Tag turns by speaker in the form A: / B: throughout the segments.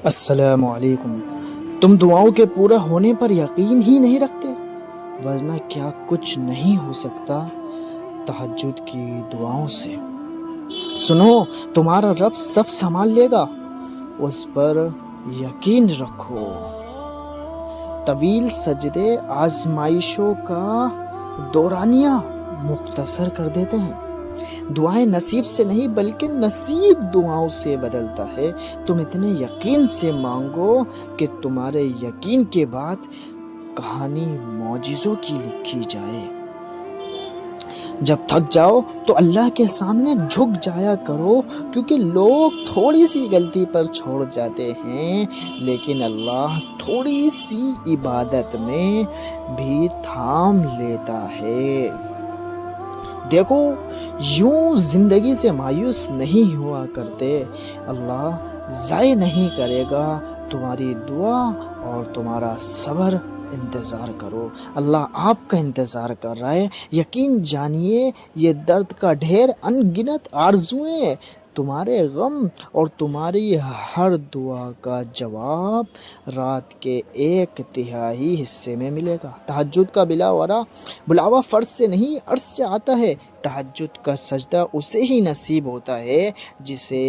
A: السلام علیکم۔ تم دعاؤں کے پورا ہونے پر یقین ہی نہیں رکھتے، ورنہ کیا کچھ نہیں ہو سکتا تہجد کی دعاؤں سے۔ سنو، تمہارا رب سب سنبھال لے گا، اس پر یقین رکھو۔ طویل سجدے آزمائشوں کا دورانیہ مختصر کر دیتے ہیں۔ دعائیں نصیب سے نہیں بلکہ نصیب دعاؤں سے بدلتا ہے۔ تم اتنے یقین سے مانگو کہ تمہارے یقین کے بعد کہانی معجزوں کی لکھی جائے۔ جب تھک جاؤ تو اللہ کے سامنے جھک جایا کرو، کیونکہ لوگ تھوڑی سی غلطی پر چھوڑ جاتے ہیں، لیکن اللہ تھوڑی سی عبادت میں بھی تھام لیتا ہے۔ دیکھو، یوں زندگی سے مایوس نہیں ہوا کرتے۔ اللہ ضائع نہیں کرے گا تمہاری دعا اور تمہارا صبر۔ انتظار کرو، اللہ آپ کا انتظار کر رہا ہے۔ یقین جانیے، یہ درد کا ڈھیر، ان گنت آرزوئیں، تمہارے غم اور تمہاری ہر دعا کا جواب رات کے 1/3 حصے میں ملے گا۔ تہجد کا بلاوا فرض سے نہیں، عرض سے آتا ہے۔ تہجد کا سجدہ اسے ہی نصیب ہوتا ہے جسے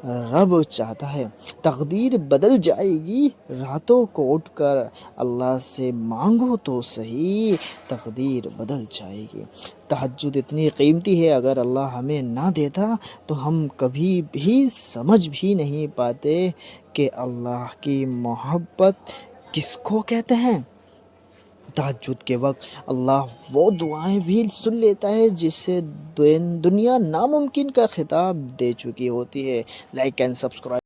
A: رب چاہتا ہے۔ تقدیر بدل جائے گی، راتوں کو اٹھ کر اللہ سے مانگو تو صحیح، تقدیر بدل جائے گی۔ تہجد اتنی قیمتی ہے، اگر اللہ ہمیں نہ دیتا تو ہم کبھی بھی سمجھ بھی نہیں پاتے کہ اللہ کی محبت کس کو کہتے ہیں۔ تہجد کے وقت اللہ وہ دعائیں بھی سن لیتا ہے جسے دنیا ناممکن کا خطاب دے چکی ہوتی ہے۔ Like and subscribe.